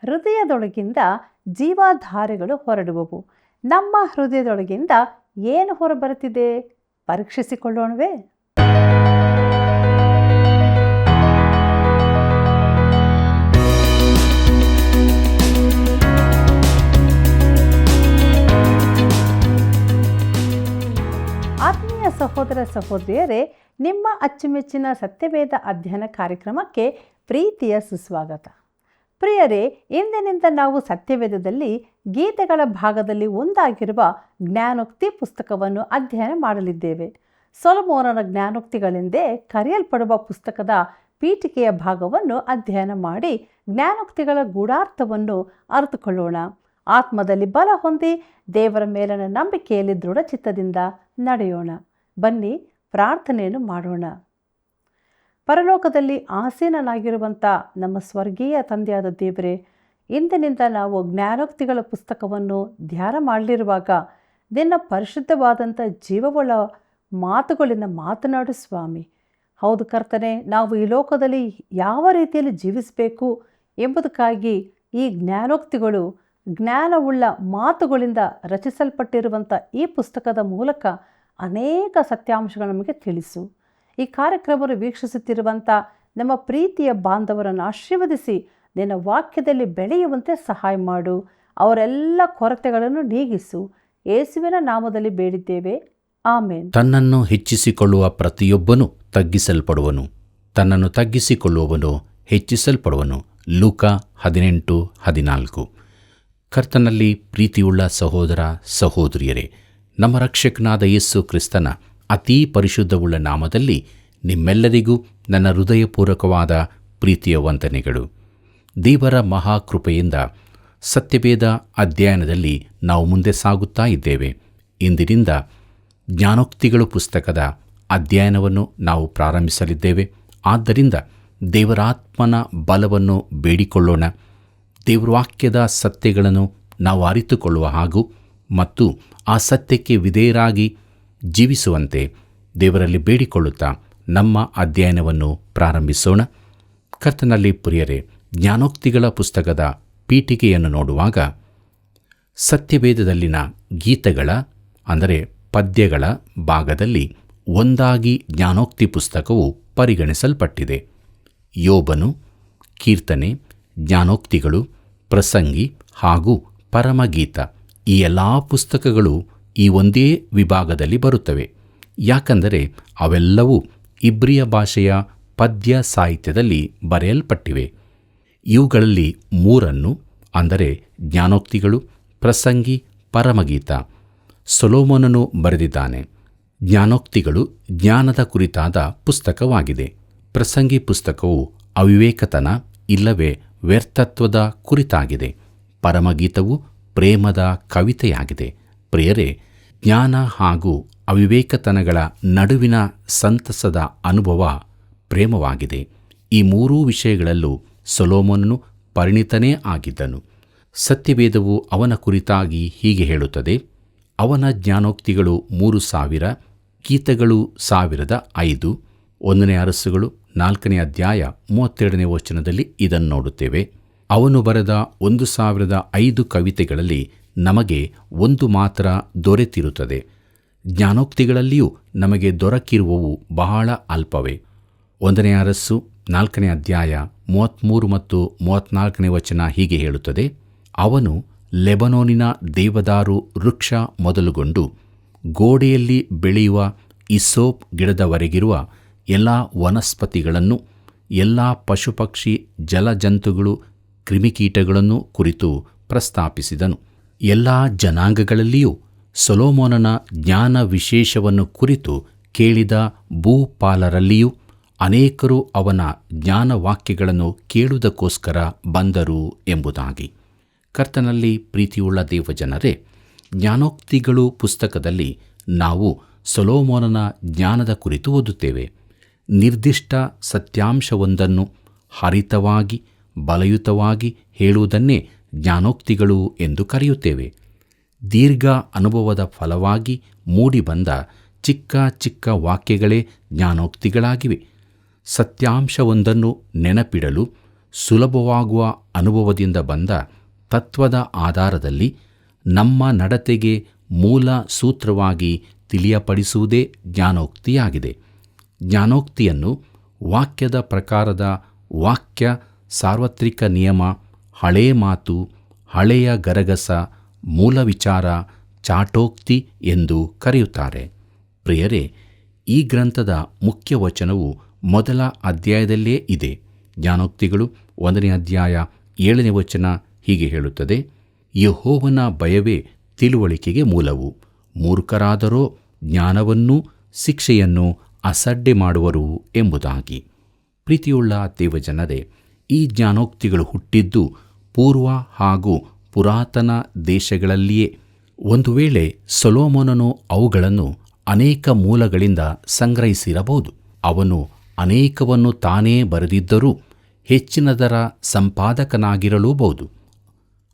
ಹೃದಯದೊಳಗಿಂದ ಜೀವಧಾರೆಗಳು ಹೊರಡುವವು. ನಮ್ಮ ಹೃದಯದೊಳಗಿಂದ ಏನು ಹೊರಬರುತ್ತಿದೆ ಪರೀಕ್ಷಿಸಿಕೊಳ್ಳೋಣವೇ? ಆತ್ಮೀಯ ಸಹೋದರ ಸಹೋದರಿಯರೇ, ನಿಮ್ಮ ಅಚ್ಚುಮೆಚ್ಚಿನ ಸತ್ಯವೇದ ಅಧ್ಯಯನ ಕಾರ್ಯಕ್ರಮಕ್ಕೆ ಪ್ರೀತಿಯ ಸುಸ್ವಾಗತ. ಪ್ರಿಯರೇ, ಇಂದಿನಿಂದ ನಾವು ಸತ್ಯವೇದದಲ್ಲಿ ಗೀತೆಗಳ ಭಾಗದಲ್ಲಿ ಒಂದಾಗಿರುವ ಜ್ಞಾನೋಕ್ತಿ ಪುಸ್ತಕವನ್ನು ಅಧ್ಯಯನ ಮಾಡಲಿದ್ದೇವೆ. ಸೊಲೊಮೋನನ ಜ್ಞಾನೋಕ್ತಿಗಳೆಂದೇ ಕರೆಯಲ್ಪಡುವ ಪುಸ್ತಕದ ಪೀಠಿಕೆಯ ಭಾಗವನ್ನು ಅಧ್ಯಯನ ಮಾಡಿ ಜ್ಞಾನೋಕ್ತಿಗಳ ಗೂಢಾರ್ಥವನ್ನು ಅರಿತುಕೊಳ್ಳೋಣ. ಆತ್ಮದಲ್ಲಿ ಬಲ ಹೊಂದಿ ದೇವರ ಮೇಲಿನ ನಂಬಿಕೆಯಲ್ಲಿ ದೃಢಚಿತ್ತದಿಂದ ನಡೆಯೋಣ. ಬನ್ನಿ ಪ್ರಾರ್ಥನೆಯನ್ನು ಮಾಡೋಣ. ಪರಲೋಕದಲ್ಲಿ ಆಸೀನನಾಗಿರುವಂಥ ನಮ್ಮ ಸ್ವರ್ಗೀಯ ತಂದೆಯಾದ ದೇವರೇ, ಇಂದಿನಿಂದ ನಾವು ಜ್ಞಾನೋಕ್ತಿಗಳ ಪುಸ್ತಕವನ್ನು ಧ್ಯಾನ ಮಾಡಲಿರುವಾಗ ನಿನ್ನ ಪರಿಶುದ್ಧವಾದಂಥ ಜೀವವುಳ್ಳ ಮಾತುಗಳಿಂದ ಮಾತನಾಡು ಸ್ವಾಮಿ. ಹೌದು ಕರ್ತನೆ, ನಾವು ಈ ಲೋಕದಲ್ಲಿ ಯಾವ ರೀತಿಯಲ್ಲಿ ಜೀವಿಸಬೇಕು ಎಂಬುದಕ್ಕಾಗಿ ಈ ಜ್ಞಾನೋಕ್ತಿಗಳು ಜ್ಞಾನವುಳ್ಳ ಮಾತುಗಳಿಂದ ರಚಿಸಲ್ಪಟ್ಟಿರುವಂಥ ಈ ಪುಸ್ತಕದ ಮೂಲಕ ಅನೇಕ ಸತ್ಯಾಂಶಗಳು ನಮಗೆ ತಿಳಿಸು. ಈ ಕಾರ್ಯಕ್ರಮವನ್ನು ವೀಕ್ಷಿಸುತ್ತಿರುವಂಥ ನಮ್ಮ ಪ್ರೀತಿಯ ಬಾಂಧವರನ್ನು ಆಶೀರ್ವದಿಸಿ ನಿನ್ನ ವಾಕ್ಯದಲ್ಲಿ ಬೆಳೆಯುವಂತೆ ಸಹಾಯ ಮಾಡು. ಅವರೆಲ್ಲ ಕೊರತೆಗಳನ್ನು ನೀಗಿಸು. ಯೇಸುವಿನ ನಾಮದಲ್ಲಿ ಬೇಡಿದ್ದೇವೆ, ಆಮೇನ್. ತನ್ನನ್ನು ಹೆಚ್ಚಿಸಿಕೊಳ್ಳುವ ಪ್ರತಿಯೊಬ್ಬನು ತಗ್ಗಿಸಲ್ಪಡುವನು, ತನ್ನನ್ನು ತಗ್ಗಿಸಿಕೊಳ್ಳುವವನು ಹೆಚ್ಚಿಸಲ್ಪಡುವನು. ಲೂಕ 18:14. ಕರ್ತನಲ್ಲಿ ಪ್ರೀತಿಯುಳ್ಳ ಸಹೋದರ ಸಹೋದರಿಯರೇ, ನಮ್ಮ ರಕ್ಷಕನಾದ ಯೇಸು ಕ್ರಿಸ್ತನ ಅತೀ ಪರಿಶುದ್ಧವುಳ್ಳ ನಾಮದಲ್ಲಿ ನಿಮ್ಮೆಲ್ಲರಿಗೂ ನನ್ನ ಹೃದಯಪೂರ್ವಕವಾದ ಪ್ರೀತಿಯ ವಂದನೆಗಳು. ದೇವರ ಮಹಾಕೃಪೆಯಿಂದ ಸತ್ಯವೇದ ಅಧ್ಯಯನದಲ್ಲಿ ನಾವು ಮುಂದೆ ಸಾಗುತ್ತಾ ಇದ್ದೇವೆ. ಇಂದಿನಿಂದ ಜ್ಞಾನೋಕ್ತಿಗಳು ಪುಸ್ತಕದ ಅಧ್ಯಯನವನ್ನು ನಾವು ಪ್ರಾರಂಭಿಸಲಿದ್ದೇವೆ. ಆದ್ದರಿಂದ ದೇವರಾತ್ಮನ ಬಲವನ್ನು ಬೇಡಿಕೊಳ್ಳೋಣ. ದೇವರ ವಾಕ್ಯದ ಸತ್ಯಗಳನ್ನು ನಾವು ಅರಿತುಕೊಳ್ಳುವ ಹಾಗೂ ಮತ್ತು ಆ ಸತ್ಯಕ್ಕೆ ವಿಧೇಯರಾಗಿ ಜೀವಿಸುವಂತೆ ದೇವರಲ್ಲಿ ಬೇಡಿಕೊಳ್ಳುತ್ತಾ ನಮ್ಮ ಅಧ್ಯಯನವನ್ನು ಪ್ರಾರಂಭಿಸೋಣ. ಕರ್ತನಲ್ಲಿ ಪ್ರಿಯರೇ, ಜ್ಞಾನೋಕ್ತಿಗಳ ಪುಸ್ತಕದ ಪೀಠಿಕೆಯನ್ನು ನೋಡುವಾಗ ಸತ್ಯವೇದದಲ್ಲಿನ ಗೀತೆಗಳ ಅಂದರೆ ಪದ್ಯಗಳ ಭಾಗದಲ್ಲಿ ಒಂದಾಗಿ ಜ್ಞಾನೋಕ್ತಿ ಪುಸ್ತಕವು ಪರಿಗಣಿಸಲ್ಪಟ್ಟಿದೆ. ಯೋಬನು, ಕೀರ್ತನೆ, ಜ್ಞಾನೋಕ್ತಿಗಳು, ಪ್ರಸಂಗಿ ಹಾಗೂ ಪರಮಗೀತ ಈ ಎಲ್ಲ ಪುಸ್ತಕಗಳು ಈ ಒಂದೇ ವಿಭಾಗದಲ್ಲಿ ಬರುತ್ತವೆ. ಯಾಕಂದರೆ ಅವೆಲ್ಲವೂ ಇಬ್ರಿಯ ಭಾಷೆಯ ಪದ್ಯ ಸಾಹಿತ್ಯದಲ್ಲಿ ಬರೆಯಲ್ಪಟ್ಟಿವೆ. ಇವುಗಳಲ್ಲಿ ಮೂರನ್ನು ಅಂದರೆ ಜ್ಞಾನೋಕ್ತಿಗಳು, ಪ್ರಸಂಗಿ, ಪರಮಗೀತ ಸೊಲೊಮೋನನು ಬರೆದಿದ್ದಾನೆ. ಜ್ಞಾನೋಕ್ತಿಗಳು ಜ್ಞಾನದ ಕುರಿತಾದ ಪುಸ್ತಕವಾಗಿದೆ. ಪ್ರಸಂಗಿ ಪುಸ್ತಕವು ಅವಿವೇಕತನ ಇಲ್ಲವೇ ವ್ಯರ್ಥತ್ವದ ಕುರಿತಾಗಿದೆ. ಪರಮಗೀತವು ಪ್ರೇಮದ ಕವಿತೆಯಾಗಿದೆ. ಪ್ರಿಯರೇ, ಜ್ಞಾನ ಹಾಗೂ ಅವಿವೇಕತನಗಳ ನಡುವಿನ ಸಂತಸದ ಅನುಭವ ಪ್ರೇಮವಾಗಿದೆ. ಈ ಮೂರೂ ವಿಷಯಗಳಲ್ಲೂ ಸೊಲೊಮೋನನು ಪರಿಣಿತನೇ ಆಗಿದ್ದನು. ಸತ್ಯವೇದವು ಅವನ ಕುರಿತಾಗಿ ಹೀಗೆ ಹೇಳುತ್ತದೆ: ಅವನ ಜ್ಞಾನೋಕ್ತಿಗಳು 3,000, ಗೀತೆಗಳು 1,005. 1ನೇ ಅರಸುಗಳು 4ನೇ ಅಧ್ಯಾಯ 32ನೇ ವಚನದಲ್ಲಿ ಇದನ್ನು ನೋಡುತ್ತೇವೆ. ಅವನು ಬರೆದ 1,005 ಕವಿತೆಗಳಲ್ಲಿ ನಮಗೆ ಒಂದು ಮಾತ್ರ ದೊರೆತಿರುತ್ತದೆ. ಜ್ಞಾನೋಕ್ತಿಗಳಲ್ಲಿಯೂ ನಮಗೆ ದೊರಕಿರುವವು ಬಹಳ ಅಲ್ಪವೇ. 1ನೇ ಅರಸು 4ನೇ ಅಧ್ಯಾಯ 33 ಮತ್ತು 34ನೇ ವಚನ ಹೀಗೆ ಹೇಳುತ್ತದೆ: ಅವನು ಲೆಬನೋನಿನ ದೇವದಾರು ವೃಕ್ಷ ಮೊದಲುಗೊಂಡು ಗೋಡೆಯಲ್ಲಿ ಬೆಳೆಯುವ ಇಸೋಪ್ ಗಿಡದವರೆಗಿರುವ ಎಲ್ಲ ವನಸ್ಪತಿಗಳನ್ನು, ಎಲ್ಲ ಪಶುಪಕ್ಷಿ ಜಲಜಂತುಗಳು ಕ್ರಿಮಿಕೀಟಗಳನ್ನು ಕುರಿತು ಪ್ರಸ್ತಾಪಿಸಿದನು. ಎಲ್ಲ ಜನಾಂಗಗಳಲ್ಲಿಯೂ ಸೊಲೊಮೋನನ ಜ್ಞಾನ ವಿಶೇಷವನ್ನು ಕುರಿತು ಕೇಳಿದ ಭೂಪಾಲರಲ್ಲಿಯೂ ಅನೇಕರು ಅವನ ಜ್ಞಾನವಾಕ್ಯಗಳನ್ನು ಕೇಳುವುದಕ್ಕೋಸ್ಕರ ಬಂದರು ಎಂಬುದಾಗಿ. ಕರ್ತನಲ್ಲಿ ಪ್ರೀತಿಯುಳ್ಳ ದೇವಜನರೇ, ಜ್ಞಾನೋಕ್ತಿಗಳು ಪುಸ್ತಕದಲ್ಲಿ ನಾವು ಸೊಲೊಮೋನನ ಜ್ಞಾನದ ಕುರಿತು ಓದುತ್ತೇವೆ. ನಿರ್ದಿಷ್ಟ ಸತ್ಯಾಂಶವೊಂದನ್ನು ಹರಿತವಾಗಿ ಬಲಯುತವಾಗಿ ಹೇಳುವುದನ್ನೇ ಜ್ಞಾನೋಕ್ತಿಗಳು ಎಂದು ಕರೆಯುತ್ತೇವೆ. ದೀರ್ಘ ಅನುಭವದ ಫಲವಾಗಿ ಮೂಡಿಬಂದ ಚಿಕ್ಕ ಚಿಕ್ಕ ವಾಕ್ಯಗಳೇ ಜ್ಞಾನೋಕ್ತಿಗಳಾಗಿವೆ. ಸತ್ಯಾಂಶವೊಂದನ್ನು ನೆನಪಿಡಲು ಸುಲಭವಾಗುವ ಅನುಭವದಿಂದ ಬಂದ ತತ್ವದ ಆಧಾರದಲ್ಲಿ ನಮ್ಮ ನಡತೆಗೆ ಮೂಲ ಸೂತ್ರವಾಗಿ ತಿಳಿಯಪಡಿಸುವುದೇ ಜ್ಞಾನೋಕ್ತಿಯಾಗಿದೆ. ಜ್ಞಾನೋಕ್ತಿಯನ್ನು ವಾಕ್ಯದ ಪ್ರಕಾರದ ವಾಕ್ಯ, ಸಾರ್ವತ್ರಿಕ ನಿಯಮ, ಹಳೇ ಮಾತು, ಹಳೆಯ ಗರಗಸ, ಮೂಲ ವಿಚಾರ, ಚಾಟೋಕ್ತಿ ಎಂದು ಕರೆಯುತ್ತಾರೆ. ಪ್ರಿಯರೇ, ಈ ಗ್ರಂಥದ ಮುಖ್ಯ ವಚನವು ಮೊದಲ ಅಧ್ಯಾಯದಲ್ಲೇ ಇದೆ. ಜ್ಞಾನೋಕ್ತಿಗಳು 1ನೇ ಅಧ್ಯಾಯ 7ನೇ ವಚನ ಹೀಗೆ ಹೇಳುತ್ತದೆ: ಯೆಹೋವನ ಭಯವೇ ತಿಳುವಳಿಕೆಗೆ ಮೂಲವು, ಮೂರ್ಖರಾದರೋ ಜ್ಞಾನವನ್ನೂ ಶಿಕ್ಷೆಯನ್ನು ಅಸಡ್ಡೆ ಮಾಡುವರು ಎಂಬುದಾಗಿ. ಪ್ರೀತಿಯುಳ್ಳ ದೇವಜನರೇ, ಈ ಜ್ಞಾನೋಕ್ತಿಗಳು ಹುಟ್ಟಿದ್ದು ಪೂರ್ವ ಹಾಗೂ ಪುರಾತನ ದೇಶಗಳಲ್ಲಿಯೇ. ಒಂದು ವೇಳೆ ಸೊಲೊಮೋನನು ಅವುಗಳನ್ನು ಅನೇಕ ಮೂಲಗಳಿಂದ ಸಂಗ್ರಹಿಸಿರಬಹುದು. ಅವನು ಅನೇಕವನ್ನು ತಾನೇ ಬರೆದಿದ್ದರೂ ಹೆಚ್ಚಿನದರ ಸಂಪಾದಕನಾಗಿರಲೂಬಹುದು.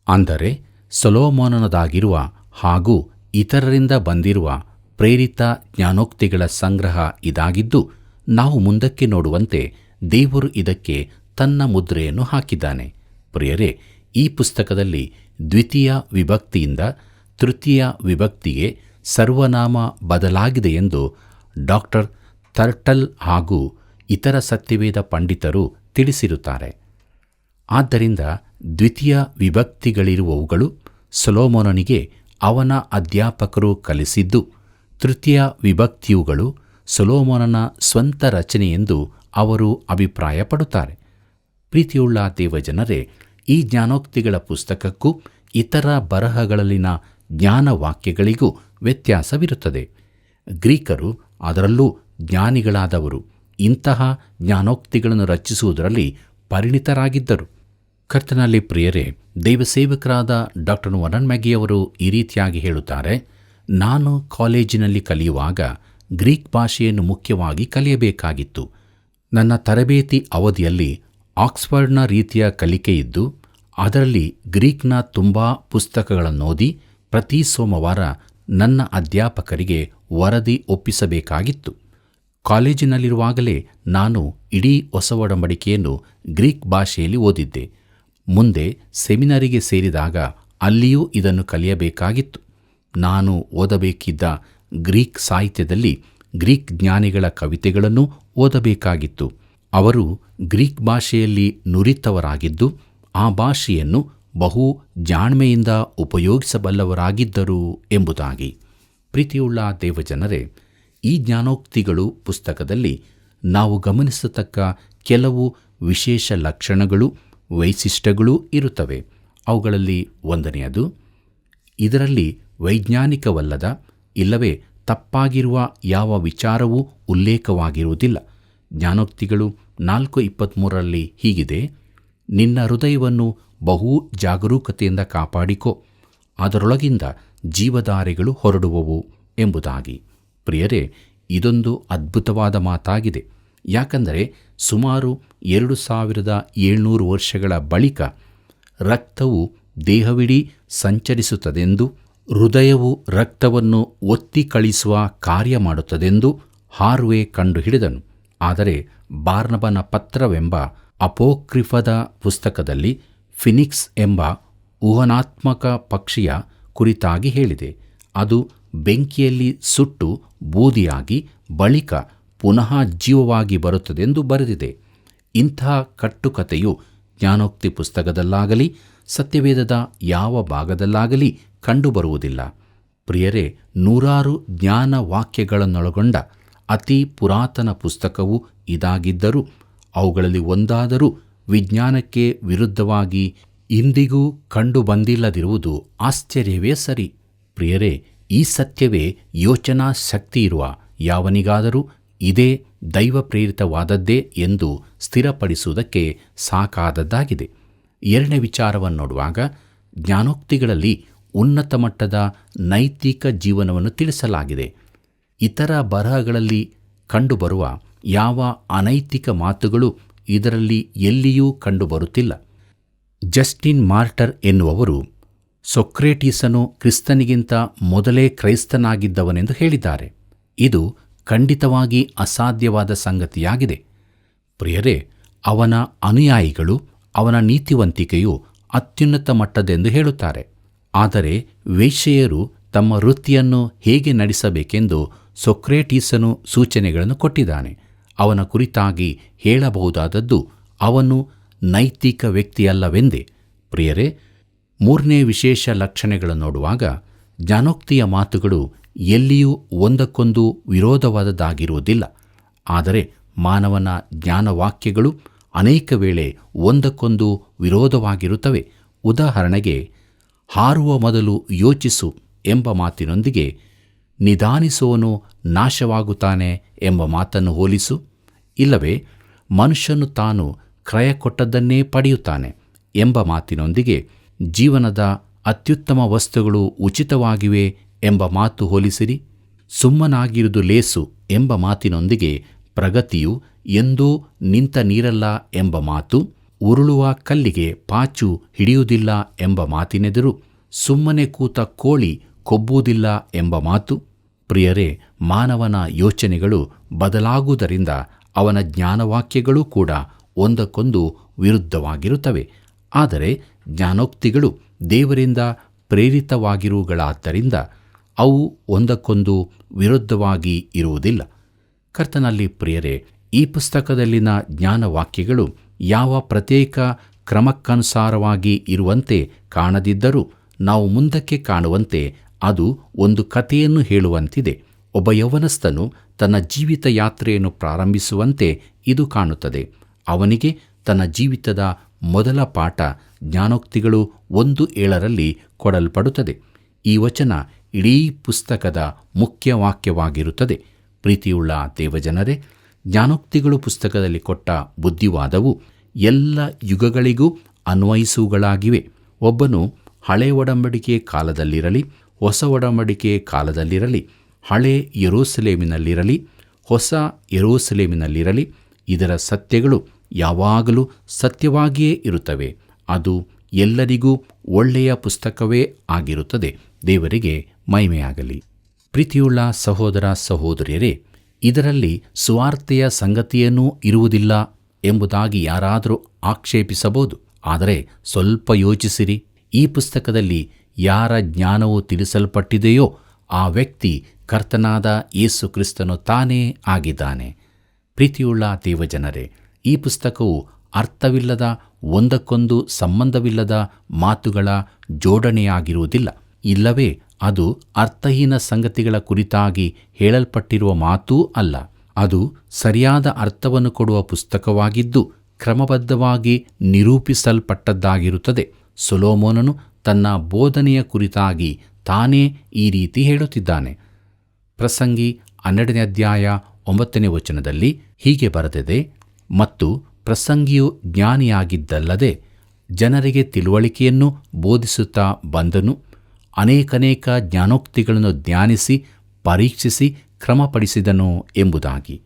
ಅಂದರೆ ಸೊಲೊಮೋನನದಾಗಿರುವ ಹಾಗೂ ಇತರರಿಂದ ಬಂದಿರುವ ಪ್ರೇರಿತ ಜ್ಞಾನೋಕ್ತಿಗಳ ಸಂಗ್ರಹ ಇದಾಗಿದ್ದು, ನಾವು ಮುಂದಕ್ಕೆ ನೋಡುವಂತೆ ದೇವರು ಇದಕ್ಕೆ ತನ್ನ ಮುದ್ರೆಯನ್ನು ಹಾಕಿದ್ದಾನೆ. ಪ್ರಿಯರೇ, ಈ ಪುಸ್ತಕದಲ್ಲಿ ದ್ವಿತೀಯ ವಿಭಕ್ತಿಯಿಂದ ತೃತೀಯ ವಿಭಕ್ತಿಗೆ ಸರ್ವನಾಮ ಬದಲಾಗಿದೆ ಎಂದು ಡಾಕ್ಟರ್ ಥರ್ಟಲ್ ಹಾಗೂ ಇತರ ಸತ್ಯವೇದ ಪಂಡಿತರು ತಿಳಿಸಿರುತ್ತಾರೆ. ಆದ್ದರಿಂದ ದ್ವಿತೀಯ ವಿಭಕ್ತಿಗಳಿರುವವುಗಳು ಸೊಲೊಮೋನನಿಗೆ ಅವನ ಅಧ್ಯಾಪಕರು ಕಲಿಸಿದ್ದು, ತೃತೀಯ ವಿಭಕ್ತಿಯುಗಳು ಸೊಲೊಮೋನನ ಸ್ವಂತ ರಚನೆಯೆಂದು ಅವರು ಅಭಿಪ್ರಾಯಪಡುತ್ತಾರೆ. ಪ್ರೀತಿಯುಳ್ಳ ದೇವಜನರೇ, ಈ ಜ್ಞಾನೋಕ್ತಿಗಳ ಪುಸ್ತಕಕ್ಕೂ ಇತರ ಬರಹಗಳಲ್ಲಿನ ಜ್ಞಾನವಾಕ್ಯಗಳಿಗೂ ವ್ಯತ್ಯಾಸವಿರುತ್ತದೆ. ಗ್ರೀಕರು, ಅದರಲ್ಲೂ ಜ್ಞಾನಿಗಳಾದವರು, ಇಂತಹ ಜ್ಞಾನೋಕ್ತಿಗಳನ್ನು ರಚಿಸುವುದರಲ್ಲಿ ಪರಿಣಿತರಾಗಿದ್ದರು. ಕರ್ತನಲ್ಲಿ ಪ್ರಿಯರೇ, ದೈವಸೇವಕರಾದ ಡಾಕ್ಟರ್ ವರ್ನನ್ ಮ್ಯಾಗಿಯವರು ಈ ರೀತಿಯಾಗಿ ಹೇಳುತ್ತಾರೆ: ನಾನು ಕಾಲೇಜಿನಲ್ಲಿ ಕಲಿಯುವಾಗ ಗ್ರೀಕ್ ಭಾಷೆಯನ್ನು ಮುಖ್ಯವಾಗಿ ಕಲಿಯಬೇಕಾಗಿತ್ತು. ನನ್ನ ತರಬೇತಿ ಅವಧಿಯಲ್ಲಿ ಆಕ್ಸ್ಫರ್ಡ್ನ ರೀತಿಯ ಕಲಿಕೆಯಿದ್ದು, ಅದರಲ್ಲಿ ಗ್ರೀಕ್ನ ತುಂಬ ಪುಸ್ತಕಗಳನ್ನೋದಿ ಪ್ರತಿ ಸೋಮವಾರ ನನ್ನ ಅಧ್ಯಾಪಕರಿಗೆ ವರದಿ ಒಪ್ಪಿಸಬೇಕಾಗಿತ್ತು. ಕಾಲೇಜಿನಲ್ಲಿರುವಾಗಲೇ ನಾನು ಇಡೀ ಹೊಸ ಒಡಂಬಡಿಕೆಯನ್ನು ಗ್ರೀಕ್ ಭಾಷೆಯಲ್ಲಿ ಓದಿದ್ದೆ. ಮುಂದೆ ಸೆಮಿನರಿಗೆ ಸೇರಿದಾಗ ಅಲ್ಲಿಯೂ ಇದನ್ನು ಕಲಿಯಬೇಕಾಗಿತ್ತು. ನಾನು ಓದಬೇಕಿದ್ದ ಗ್ರೀಕ್ ಸಾಹಿತ್ಯದಲ್ಲಿ ಗ್ರೀಕ್ ಜ್ಞಾನಿಗಳ ಕವಿತೆಗಳನ್ನು ಓದಬೇಕಾಗಿತ್ತು. ಅವರು ಗ್ರೀಕ್ ಭಾಷೆಯಲ್ಲಿ ನುರಿತವರಾಗಿದ್ದು, ಆ ಭಾಷೆಯನ್ನು ಬಹು ಜಾಣ್ಮೆಯಿಂದ ಉಪಯೋಗಿಸಬಲ್ಲವರಾಗಿದ್ದರು ಎಂಬುದಾಗಿ. ಪ್ರೀತಿಯುಳ್ಳ ದೇವಜನರೇ, ಈ ಜ್ಞಾನೋಕ್ತಿಗಳು ಪುಸ್ತಕದಲ್ಲಿ ನಾವು ಗಮನಿಸತಕ್ಕ ಕೆಲವು ವಿಶೇಷ ಲಕ್ಷಣಗಳು, ವೈಶಿಷ್ಟ್ಯಗಳೂ ಇರುತ್ತವೆ. ಅವುಗಳಲ್ಲಿ ಒಂದನೆಯದು, ಇದರಲ್ಲಿ ವೈಜ್ಞಾನಿಕವಲ್ಲದ ಇಲ್ಲವೇ ತಪ್ಪಾಗಿರುವ ಯಾವ ವಿಚಾರವೂ ಉಲ್ಲೇಖವಾಗಿರುವುದಿಲ್ಲ. ಜ್ಞಾನೋಕ್ತಿಗಳು 4:23 ಹೀಗಿದೆ: ನಿನ್ನ ಹೃದಯವನ್ನು ಬಹು ಜಾಗರೂಕತೆಯಿಂದ ಕಾಪಾಡಿಕೋ, ಅದರೊಳಗಿಂದ ಜೀವಧಾರೆಗಳು ಹೊರಡುವವು ಎಂಬುದಾಗಿ. ಪ್ರಿಯರೇ, ಇದೊಂದು ಅದ್ಭುತವಾದ ಮಾತಾಗಿದೆ. ಯಾಕಂದರೆ ಸುಮಾರು 2700 ವರ್ಷಗಳ ಬಳಿಕ ರಕ್ತವು ದೇಹವಿಡೀ ಸಂಚರಿಸುತ್ತದೆಂದು, ಹೃದಯವು ರಕ್ತವನ್ನು ಒತ್ತಿ ಕಳಿಸುವ ಕಾರ್ಯ ಮಾಡುತ್ತದೆಂದು ಹಾರ್ವೆ ಕಂಡುಹಿಡಿದನು. ಆದರೆ ಬಾರ್ನಬನ ಪತ್ರವೆಂಬ ಅಪೋಕ್ರಿಫದ ಪುಸ್ತಕದಲ್ಲಿ ಫಿನಿಕ್ಸ್ ಎಂಬ ಊಹನಾತ್ಮಕ ಪಕ್ಷಿಯ ಕುರಿತಾಗಿ ಹೇಳಿದೆ. ಅದು ಬೆಂಕಿಯಲ್ಲಿ ಸುಟ್ಟು ಬೂದಿಯಾಗಿ ಬಳಿಕ ಪುನಃ ಜೀವವಾಗಿ ಬರುತ್ತದೆಂದು ಬರೆದಿದೆ. ಇಂತಹ ಕಟ್ಟುಕತೆಯು ಜ್ಞಾನೋಕ್ತಿ ಪುಸ್ತಕದಲ್ಲಾಗಲಿ ಸತ್ಯವೇದದ ಯಾವ ಭಾಗದಲ್ಲಾಗಲಿ ಕಂಡುಬರುವುದಿಲ್ಲ. ಪ್ರಿಯರೇ, 100 ಜ್ಞಾನ ವಾಕ್ಯಗಳನ್ನೊಳಗೊಂಡ ಅತಿ ಪುರಾತನ ಪುಸ್ತಕವು ಇದಾಗಿದ್ದರೂ ಅವುಗಳಲ್ಲಿ ಒಂದಾದರೂ ವಿಜ್ಞಾನಕ್ಕೆ ವಿರುದ್ಧವಾಗಿ ಇಂದಿಗೂ ಕಂಡುಬಂದಿಲ್ಲದಿರುವುದು ಆಶ್ಚರ್ಯವೇ ಸರಿ. ಪ್ರಿಯರೇ, ಈ ಸತ್ಯವೇ ಯೋಚನಾ ಶಕ್ತಿಯಿರುವ ಯಾವನಿಗಾದರೂ ಇದೇ ದೈವ ಪ್ರೇರಿತವಾದದ್ದೇ ಎಂದು ಸ್ಥಿರಪಡಿಸುವುದಕ್ಕೆ ಸಾಕಾದದ್ದಾಗಿದೆ. ಎರಡನೇ ವಿಚಾರವನ್ನು ನೋಡುವಾಗ, ಜ್ಞಾನೋಕ್ತಿಗಳಲ್ಲಿ ಉನ್ನತ ಮಟ್ಟದ ನೈತಿಕ ಜೀವನವನ್ನು ತಿಳಿಸಲಾಗಿದೆ. ಇತರ ಬರಹಗಳಲ್ಲಿ ಕಂಡುಬರುವ ಯಾವ ಅನೈತಿಕ ಮಾತುಗಳು ಇದರಲ್ಲಿ ಎಲ್ಲಿಯೂ ಕಂಡುಬರುತ್ತಿಲ್ಲ. ಜಸ್ಟಿನ್ ಮಾರ್ಟರ್ ಎನ್ನುವವರು ಸೊಕ್ರೇಟೀಸನು ಕ್ರಿಸ್ತನಿಗಿಂತ ಮೊದಲೇ ಕ್ರೈಸ್ತನಾಗಿದ್ದವನೆಂದು ಹೇಳಿದ್ದಾರೆ. ಇದು ಖಂಡಿತವಾಗಿ ಅಸಾಧ್ಯವಾದ ಸಂಗತಿಯಾಗಿದೆ. ಪ್ರಿಯರೇ, ಅವನ ಅನುಯಾಯಿಗಳು ಅವನ ನೀತಿವಂತಿಕೆಯು ಅತ್ಯುನ್ನತ ಮಟ್ಟದೆಂದು ಹೇಳುತ್ತಾರೆ. ಆದರೆ ವೇಶ್ಯೆಯರು ತಮ್ಮ ವೃತ್ತಿಯನ್ನು ಹೇಗೆ ನಡೆಸಬೇಕೆಂದು ಸೊಕ್ರೇಟೀಸನು ಸೂಚನೆಗಳನ್ನು ಕೊಟ್ಟಿದ್ದಾನೆ. ಅವನ ಕುರಿತಾಗಿ ಹೇಳಬಹುದಾದದ್ದು ಅವನು ನೈತಿಕ ವ್ಯಕ್ತಿಯಲ್ಲವೆಂದೇ. ಪ್ರಿಯರೇ, ಮೂರನೇ ವಿಶೇಷ ಲಕ್ಷಣಗಳನ್ನು ನೋಡುವಾಗ ಜ್ಞಾನೋಕ್ತಿಯ ಮಾತುಗಳು ಎಲ್ಲಿಯೂ ಒಂದಕ್ಕೊಂದು ವಿರೋಧವಾದದ್ದಾಗಿರುವುದಿಲ್ಲ. ಆದರೆ ಮಾನವನ ಜ್ಞಾನವಾಕ್ಯಗಳು ಅನೇಕ ವೇಳೆ ಒಂದಕ್ಕೊಂದು ವಿರೋಧವಾಗಿರುತ್ತವೆ. ಉದಾಹರಣೆಗೆ, ಹಾರುವ ಮೊದಲು ಯೋಚಿಸು ಎಂಬ ಮಾತಿನೊಂದಿಗೆ ನಿಧಾನಿಸುವನು ನಾಶವಾಗುತ್ತಾನೆ ಎಂಬ ಮಾತನ್ನು ಹೋಲಿಸು. ಇಲ್ಲವೇ ಮನುಷ್ಯನು ತಾನು ಕ್ರಯ ಕೊಟ್ಟದ್ದನ್ನೇ ಪಡೆಯುತ್ತಾನೆ ಎಂಬ ಮಾತಿನೊಂದಿಗೆ ಜೀವನದ ಅತ್ಯುತ್ತಮ ವಸ್ತುಗಳು ಉಚಿತವಾಗಿವೆ ಎಂಬ ಮಾತು ಹೋಲಿಸಿರಿ. ಸುಮ್ಮನಾಗಿರುವುದು ಲೇಸು ಎಂಬ ಮಾತಿನೊಂದಿಗೆ ಪ್ರಗತಿಯು ಎಂದೂ ನಿಂತ ನೀರಲ್ಲ ಎಂಬ ಮಾತು, ಉರುಳುವ ಕಲ್ಲಿಗೆ ಪಾಚು ಹಿಡಿಯುವುದಿಲ್ಲ ಎಂಬ ಮಾತಿನೆದುರು ಸುಮ್ಮನೆ ಕೂತ ಕೋಳಿ ಕೊಬ್ಬುವುದಿಲ್ಲ ಎಂಬ ಮಾತು. ಪ್ರಿಯರೇ, ಮಾನವನ ಯೋಚನೆಗಳು ಬದಲಾಗುವುದರಿಂದ ಅವನ ಜ್ಞಾನವಾಕ್ಯಗಳೂ ಕೂಡ ಒಂದಕ್ಕೊಂದು ವಿರುದ್ಧವಾಗಿರುತ್ತವೆ. ಆದರೆ ಜ್ಞಾನೋಕ್ತಿಗಳು ದೇವರಿಂದ ಪ್ರೇರಿತವಾಗಿರುವುಗಳಾದ್ದರಿಂದ ಅವು ಒಂದಕ್ಕೊಂದು ವಿರುದ್ಧವಾಗಿ ಇರುವುದಿಲ್ಲ. ಕರ್ತನಲ್ಲಿ ಪ್ರಿಯರೇ, ಈ ಪುಸ್ತಕದಲ್ಲಿನ ಜ್ಞಾನವಾಕ್ಯಗಳು ಯಾವ ಪ್ರತ್ಯೇಕ ಕ್ರಮಕ್ಕನುಸಾರವಾಗಿ ಇರುವಂತೆ ಕಾಣದಿದ್ದರೂ ನಾವು ಮುಂದಕ್ಕೆ ಕಾಣುವಂತೆ ಅದು ಒಂದು ಕಥೆಯನ್ನು ಹೇಳುವಂತಿದೆ. ಒಬ್ಬ ಯೌವನಸ್ಥನು ತನ್ನ ಜೀವಿತ ಯಾತ್ರೆಯನ್ನು ಪ್ರಾರಂಭಿಸುವಂತೆ ಇದು ಕಾಣುತ್ತದೆ. ಅವನಿಗೆ ತನ್ನ ಜೀವಿತದ ಮೊದಲ ಪಾಠ ಜ್ಞಾನೋಕ್ತಿಗಳು 1:7 ಕೊಡಲ್ಪಡುತ್ತದೆ. ಈ ವಚನ ಇಡೀ ಪುಸ್ತಕದ ಮುಖ್ಯ ವಾಕ್ಯವಾಗಿರುತ್ತದೆ. ಪ್ರೀತಿಯುಳ್ಳ ದೇವಜನರೇ, ಜ್ಞಾನೋಕ್ತಿಗಳು ಪುಸ್ತಕದಲ್ಲಿ ಕೊಟ್ಟ ಬುದ್ಧಿವಾದವು ಎಲ್ಲ ಯುಗಗಳಿಗೂ ಅನ್ವಯಿಸುವುಗಳಾಗಿವೆ. ಒಬ್ಬನು ಹಳೆ ಒಡಂಬಡಿಕೆ ಕಾಲದಲ್ಲಿರಲಿ, ಹೊಸ ಒಡಂಬಡಿಕೆ ಕಾಲದಲ್ಲಿರಲಿ, ಹಳೆ ಯೆರೂಸಲೇಮಿನಲ್ಲಿರಲಿ, ಹೊಸ ಯೆರೂಸಲೇಮಿನಲ್ಲಿರಲಿ, ಇದರ ಸತ್ಯಗಳು ಯಾವಾಗಲೂ ಸತ್ಯವಾಗಿಯೇ ಇರುತ್ತವೆ. ಅದು ಎಲ್ಲರಿಗೂ ಒಳ್ಳೆಯ ಪುಸ್ತಕವೇ ಆಗಿರುತ್ತದೆ. ದೇವರಿಗೆ ಮಹಿಮೆಯಾಗಲಿ. ಪ್ರೀತಿಯುಳ್ಳ ಸಹೋದರ ಸಹೋದರಿಯರೇ, ಇದರಲ್ಲಿ ಸುವಾರ್ತೆಯ ಸಂಗತಿಯೇನೂ ಇರುವುದಿಲ್ಲ ಎಂಬುದಾಗಿ ಯಾರಾದರೂ ಆಕ್ಷೇಪಿಸಬಹುದು. ಆದರೆ ಸ್ವಲ್ಪ ಯೋಚಿಸಿರಿ. ಈ ಪುಸ್ತಕದಲ್ಲಿ ಯಾರ ಜ್ಞಾನವು ತಿಳಿಸಲ್ಪಟ್ಟಿದೆಯೋ ಆ ವ್ಯಕ್ತಿ ಕರ್ತನಾದ ಯೇಸು ಕ್ರಿಸ್ತನು ತಾನೇ ಆಗಿದ್ದಾನೆ. ಪ್ರೀತಿಯುಳ್ಳ ದೇವಜನರೇ, ಈ ಪುಸ್ತಕವು ಅರ್ಥವಿಲ್ಲದ, ಒಂದಕ್ಕೊಂದು ಸಂಬಂಧವಿಲ್ಲದ ಮಾತುಗಳ ಜೋಡಣೆಯಾಗಿರುವುದಿಲ್ಲ. ಇಲ್ಲವೇ ಅದು ಅರ್ಥಹೀನ ಸಂಗತಿಗಳ ಕುರಿತಾಗಿ ಹೇಳಲ್ಪಟ್ಟಿರುವ ಮಾತೂ ಅಲ್ಲ. ಅದು ಸರಿಯಾದ ಅರ್ಥವನ್ನು ಕೊಡುವ ಪುಸ್ತಕವಾಗಿದ್ದು ಕ್ರಮಬದ್ಧವಾಗಿ ನಿರೂಪಿಸಲ್ಪಟ್ಟದ್ದಾಗಿರುತ್ತದೆ. ಸೊಲೊಮೋನನು ತನ್ನ ಬೋಧನೆಯ ಕುರಿತಾಗಿ ತಾನೇ ಈ ರೀತಿ ಹೇಳುತ್ತಿದ್ದಾನೆ. ಪ್ರಸಂಗಿ 12:9 ಹೀಗೆ ಬರೆದಿದೆ, ಮತ್ತು ಪ್ರಸಂಗಿಯು ಜ್ಞಾನಿಯಾಗಿದ್ದಲ್ಲದೆ ಜನರಿಗೆ ತಿಳುವಳಿಕೆಯನ್ನು ಬೋಧಿಸುತ್ತಾ ಬಂದನು. ಅನೇಕನೇಕ ಜ್ಞಾನೋಕ್ತಿಗಳನ್ನು ಧ್ಯಾನಿಸಿ ಪರೀಕ್ಷಿಸಿ ಕ್ರಮಪಡಿಸಿದನು ಎಂಬುದಾಗಿ.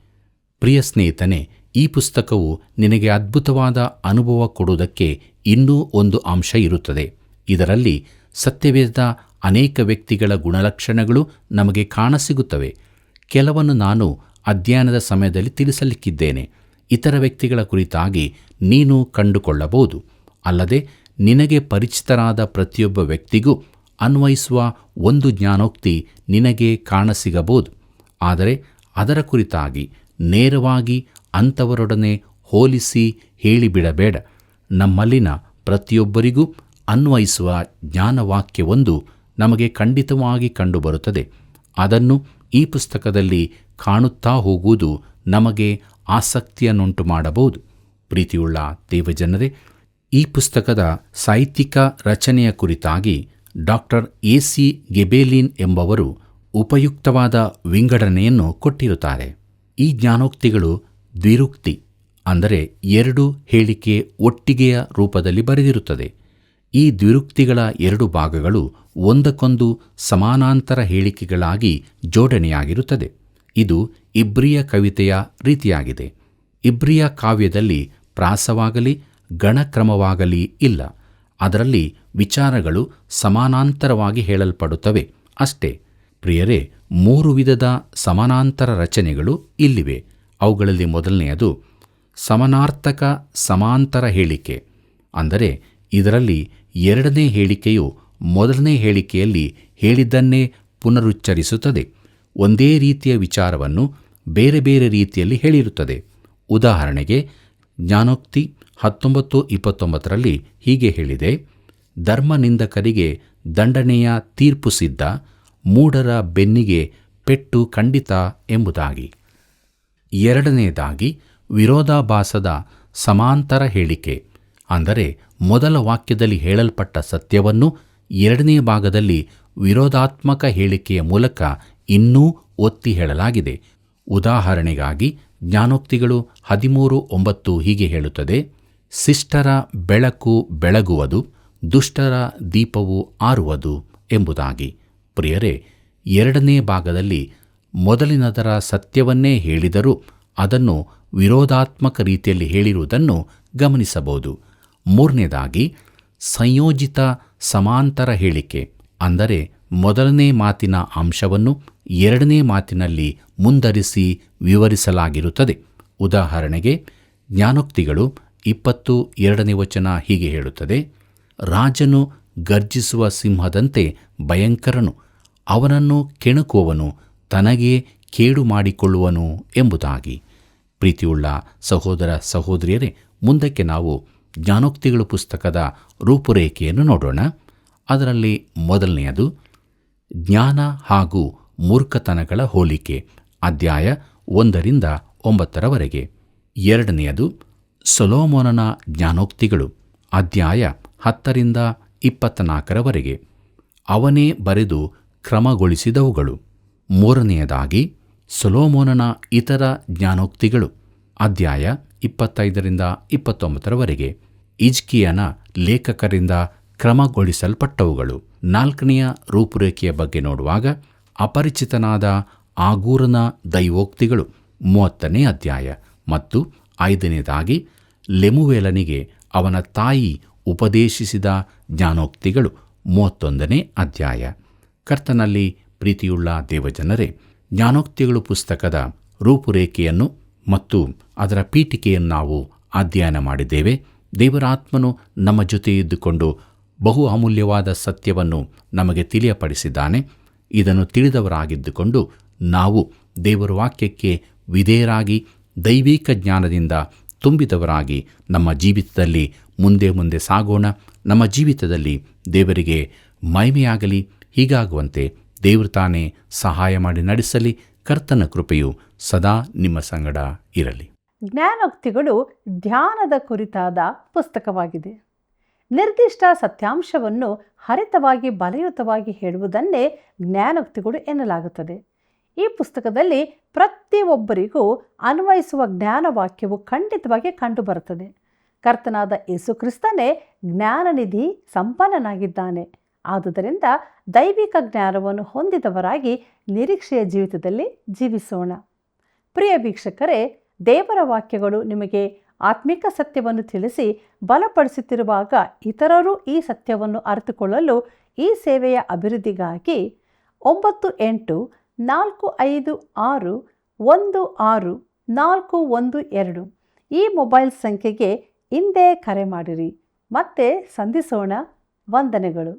ಪ್ರಿಯ ಸ್ನೇಹಿತನೇ, ಈ ಪುಸ್ತಕವು ನಿನಗೆ ಅದ್ಭುತವಾದ ಅನುಭವ ಕೊಡುವುದಕ್ಕೆ ಇನ್ನೂ ಒಂದು ಅಂಶ ಇರುತ್ತದೆ. ಇದರಲ್ಲಿ ಸತ್ಯವೇದ ಅನೇಕ ವ್ಯಕ್ತಿಗಳ ಗುಣಲಕ್ಷಣಗಳು ನಮಗೆ ಕಾಣಸಿಗುತ್ತವೆ. ಕೆಲವನ್ನು ನಾನು ಅಧ್ಯಯನದ ಸಮಯದಲ್ಲಿ ತಿಳಿಸಲಿಕ್ಕಿದ್ದೇನೆ. ಇತರ ವ್ಯಕ್ತಿಗಳ ಕುರಿತಾಗಿ ನೀನು ಕಂಡುಕೊಳ್ಳಬಹುದು. ಅಲ್ಲದೆ ನಿನಗೆ ಪರಿಚಿತರಾದ ಪ್ರತಿಯೊಬ್ಬ ವ್ಯಕ್ತಿಗೂ ಅನ್ವಯಿಸುವ ಒಂದು ಜ್ಞಾನೋಕ್ತಿ ನಿನಗೆ ಕಾಣಸಿಗಬಹುದು. ಆದರೆ ಅದರ ಕುರಿತಾಗಿ ನೇರವಾಗಿ ಅಂಥವರೊಡನೆ ಹೋಲಿಸಿ ಹೇಳಿಬಿಡಬೇಡ. ನಮ್ಮಲ್ಲಿನ ಪ್ರತಿಯೊಬ್ಬರಿಗೂ ಅನ್ವಯಿಸುವ ಜ್ಞಾನವಾಕ್ಯವೊಂದು ನಮಗೆ ಖಂಡಿತವಾಗಿ ಕಂಡುಬರುತ್ತದೆ. ಅದನ್ನು ಈ ಪುಸ್ತಕದಲ್ಲಿ ಕಾಣುತ್ತಾ ಹೋಗುವುದು ನಮಗೆ ಆಸಕ್ತಿಯನ್ನುಂಟು ಮಾಡಬಹುದು. ಪ್ರೀತಿಯುಳ್ಳ ದೇವಜನರೇ, ಈ ಪುಸ್ತಕದ ಸಾಹಿತ್ಯಿಕ ರಚನೆಯ ಕುರಿತಾಗಿ ಡಾಕ್ಟರ್ AC ಗೆಬೆಲಿನ್ ಎಂಬವರು ಉಪಯುಕ್ತವಾದ ವಿಂಗಡಣೆಯನ್ನು ಕೊಟ್ಟಿರುತ್ತಾರೆ. ಈ ಜ್ಞಾನೋಕ್ತಿಗಳು ದ್ವಿರುಕ್ತಿ, ಅಂದರೆ 2 ಹೇಳಿಕೆ ಒಟ್ಟಿಗೆಯ ರೂಪದಲ್ಲಿ ಬರೆದಿರುತ್ತದೆ. ಈ ದ್ವಿರುಕ್ತಿಗಳ 2 ಭಾಗಗಳು ಒಂದಕ್ಕೊಂದು ಸಮಾನಾಂತರ ಹೇಳಿಕೆಗಳಾಗಿ ಜೋಡಣೆಯಾಗಿರುತ್ತದೆ. ಇದು ಇಬ್ರಿಯ ಕವಿತೆಯ ರೀತಿಯಾಗಿದೆ. ಇಬ್ರಿಯ ಕಾವ್ಯದಲ್ಲಿ ಪ್ರಾಸವಾಗಲಿ ಗಣಕ್ರಮವಾಗಲಿ ಇಲ್ಲ. ಅದರಲ್ಲಿ ವಿಚಾರಗಳು ಸಮಾನಾಂತರವಾಗಿ ಹೇಳಲ್ಪಡುತ್ತವೆ ಅಷ್ಟೇ. ಪ್ರಿಯರೇ, 3 ವಿಧದ ಸಮಾನಾಂತರ ರಚನೆಗಳು ಇಲ್ಲಿವೆ. ಅವುಗಳಲ್ಲಿ ಮೊದಲನೆಯದು ಸಮನಾರ್ಥಕ ಸಮಾಂತರ ಹೇಳಿಕೆ, ಅಂದರೆ ಇದರಲ್ಲಿ ಎರಡನೇ ಹೇಳಿಕೆಯು ಮೊದಲನೇ ಹೇಳಿಕೆಯಲ್ಲಿ ಹೇಳಿದ್ದನ್ನೇ ಪುನರುಚ್ಚರಿಸುತ್ತದೆ. ಒಂದೇ ರೀತಿಯ ವಿಚಾರವನ್ನು ಬೇರೆ ಬೇರೆ ರೀತಿಯಲ್ಲಿ ಹೇಳಿರುತ್ತದೆ. ಉದಾಹರಣೆಗೆ ಜ್ಞಾನೋಕ್ತಿ 19:29 ಹೀಗೆ ಹೇಳಿದೆ: ಧರ್ಮನಿಂದಕರಿಗೆ ದಂಡನೆಯ ತೀರ್ಪು ಸಿದ್ಧ, ಮೂಢರ ಬೆನ್ನಿಗೆ ಪೆಟ್ಟು ಖಂಡಿತ ಎಂಬುದಾಗಿ. ಎರಡನೆಯದಾಗಿ ವಿರೋಧಾಭಾಸದ ಸಮಾಂತರ ಹೇಳಿಕೆ, ಅಂದರೆ ಮೊದಲ ವಾಕ್ಯದಲ್ಲಿ ಹೇಳಲ್ಪಟ್ಟ ಸತ್ಯವನ್ನು ಎರಡನೇ ಭಾಗದಲ್ಲಿ ವಿರೋಧಾತ್ಮಕ ಹೇಳಿಕೆಯ ಮೂಲಕ ಇನ್ನೂ ಒತ್ತಿ ಹೇಳಲಾಗಿದೆ. ಉದಾಹರಣೆಗಾಗಿ ಜ್ಞಾನೋಕ್ತಿಗಳು 13:9 ಹೀಗೆ ಹೇಳುತ್ತದೆ: ಶಿಷ್ಟರ ಬೆಳಕು ಬೆಳಗುವುದು, ದುಷ್ಟರ ದೀಪವು ಆರುವುದು ಎಂಬುದಾಗಿ. ಪ್ರಿಯರೇ, ಎರಡನೇ ಭಾಗದಲ್ಲಿ ಮೊದಲಿನದರ ಸತ್ಯವನ್ನೇ ಹೇಳಿದರೂ ಅದನ್ನು ವಿರೋಧಾತ್ಮಕ ರೀತಿಯಲ್ಲಿ ಹೇಳಿರುವುದನ್ನು ಗಮನಿಸಬಹುದು. ಮೂರನೇದಾಗಿ ಸಂಯೋಜಿತ ಸಮಾಂತರ ಹೇಳಿಕೆ, ಅಂದರೆ ಮೊದಲನೇ ಮಾತಿನ ಅಂಶವನ್ನು ಎರಡನೇ ಮಾತಿನಲ್ಲಿ ಮುಂದರಿಸಿ ವಿವರಿಸಲಾಗಿರುತ್ತದೆ. ಉದಾಹರಣೆಗೆ ಜ್ಞಾನೋಕ್ತಿಗಳು 20:2 ಹೀಗೆ ಹೇಳುತ್ತದೆ: ರಾಜನು ಗರ್ಜಿಸುವ ಸಿಂಹದಂತೆ ಭಯಂಕರನು, ಅವನನ್ನು ಕೆಣಕುವವನು ತನಗೇ ಕೇಡು ಮಾಡಿಕೊಳ್ಳುವನು ಎಂಬುದಾಗಿ. ಪ್ರೀತಿಯುಳ್ಳ ಸಹೋದರ ಸಹೋದರಿಯರೇ, ಮುಂದಕ್ಕೆ ನಾವು ಜ್ಞಾನೋಕ್ತಿಗಳು ಪುಸ್ತಕದ ರೂಪುರೇಖೆಯನ್ನು ನೋಡೋಣ. ಅದರಲ್ಲಿ ಮೊದಲನೆಯದು ಜ್ಞಾನ ಹಾಗೂ ಮೂರ್ಖತನಗಳ ಹೋಲಿಕೆ, ಅಧ್ಯಾಯ 1-9. ಎರಡನೆಯದು ಸೊಲೊಮೋನನ ಜ್ಞಾನೋಕ್ತಿಗಳು, ಅಧ್ಯಾಯ 10-24. ಅವನೇ ಬರೆದು ಕ್ರಮಗೊಳಿಸಿದವುಗಳು. ಮೂರನೆಯದಾಗಿ ಸೊಲೊಮೋನನ ಇತರ ಜ್ಞಾನೋಕ್ತಿಗಳು, ಅಧ್ಯಾಯ 25-29. ಹಿಜ್ಕೀಯನ ಲೇಖಕರಿಂದ ಕ್ರಮಗೊಳಿಸಲ್ಪಟ್ಟವುಗಳು. ನಾಲ್ಕನೆಯ ರೂಪುರೇಖೆಯ ಬಗ್ಗೆ ನೋಡುವಾಗ ಅಪರಿಚಿತನಾದ ಆಗೂರನ ದೈವೋಕ್ತಿಗಳು, 30ನೇ ಅಧ್ಯಾಯ. ಮತ್ತು ಐದನೇದಾಗಿ ಲೆಮುವೇಲನಿಗೆ ಅವನ ತಾಯಿ ಉಪದೇಶಿಸಿದ ಜ್ಞಾನೋಕ್ತಿಗಳು, 31ನೇ ಅಧ್ಯಾಯ. ಕರ್ತನಲ್ಲಿ ಪ್ರೀತಿಯುಳ್ಳ ದೇವಜನರೇ, ಜ್ಞಾನೋಕ್ತಿಗಳು ಪುಸ್ತಕದ ರೂಪುರೇಖೆಯನ್ನು ಮತ್ತು ಅದರ ಪೀಠಿಕೆಯನ್ನು ನಾವು ಅಧ್ಯಯನ ಮಾಡಿದ್ದೇವೆ. ದೇವರಾತ್ಮನು ನಮ್ಮ ಜೊತೆ ಇದ್ದುಕೊಂಡು ಬಹು ಅಮೂಲ್ಯವಾದ ಸತ್ಯವನ್ನು ನಮಗೆ ತಿಳಿಯಪಡಿಸಿದ್ದಾನೆ. ಇದನ್ನು ತಿಳಿದವರಾಗಿದ್ದುಕೊಂಡು ನಾವು ದೇವರ ವಾಕ್ಯಕ್ಕೆ ವಿಧೇಯರಾಗಿ ದೈವಿಕ ಜ್ಞಾನದಿಂದ ತುಂಬಿದವರಾಗಿ ನಮ್ಮ ಜೀವಿತದಲ್ಲಿ ಮುಂದೆ ಸಾಗೋಣ. ನಮ್ಮ ಜೀವಿತದಲ್ಲಿ ದೇವರಿಗೆ ಮಹಿಮೆಯಾಗಲಿ. ಹೀಗಾಗುವಂತೆ ದೇವರು ತಾನೇ ಸಹಾಯ ಮಾಡಿ ನಡೆಸಲಿ. ಕರ್ತನ ಕೃಪೆಯು ಸದಾ ನಿಮ್ಮ ಸಂಗಡ ಇರಲಿ. ಜ್ಞಾನೋಕ್ತಿಗಳು ಧ್ಯಾನದ ಕುರಿತಾದ ಪುಸ್ತಕವಾಗಿದೆ. ನಿರ್ದಿಷ್ಟ ಸತ್ಯಾಂಶವನ್ನು ಹರಿತವಾಗಿ ಬಲಯುತವಾಗಿ ಹೇಳುವುದನ್ನೇ ಜ್ಞಾನೋಕ್ತಿಗಳು ಎನ್ನಲಾಗುತ್ತದೆ. ಈ ಪುಸ್ತಕದಲ್ಲಿ ಪ್ರತಿಯೊಬ್ಬರಿಗೂ ಅನ್ವಯಿಸುವ ಜ್ಞಾನವಾಕ್ಯವು ಖಂಡಿತವಾಗಿ ಕಂಡುಬರುತ್ತದೆ. ಕರ್ತನಾದ ಯೇಸು ಕ್ರಿಸ್ತನೇ ಜ್ಞಾನನಿಧಿ ಸಂಪನ್ನನಾಗಿದ್ದಾನೆ. ಆದುದರಿಂದ ದೈವಿಕ ಜ್ಞಾನವನ್ನು ಹೊಂದಿದವರಾಗಿ ನಿರೀಕ್ಷೆಯ ಜೀವಿತದಲ್ಲಿ ಜೀವಿಸೋಣ. ಪ್ರಿಯ ವೀಕ್ಷಕರೇ, ದೇವರ ವಾಕ್ಯಗಳು ನಿಮಗೆ ಆತ್ಮಿಕ ಸತ್ಯವನ್ನು ತಿಳಿಸಿ ಬಲಪಡಿಸುತ್ತಿರುವಾಗ ಇತರರು ಈ ಸತ್ಯವನ್ನು ಅರಿತುಕೊಳ್ಳಲು ಈ ಸೇವೆಯ ಅಭಿವೃದ್ಧಿಗಾಗಿ 9845561612 ಈ ಮೊಬೈಲ್ ಸಂಖ್ಯೆಗೆ ಇಂದೇ ಕರೆ ಮಾಡಿರಿ. ಮತ್ತೆ ಸಂಧಿಸೋಣ. ವಂದನೆಗಳು.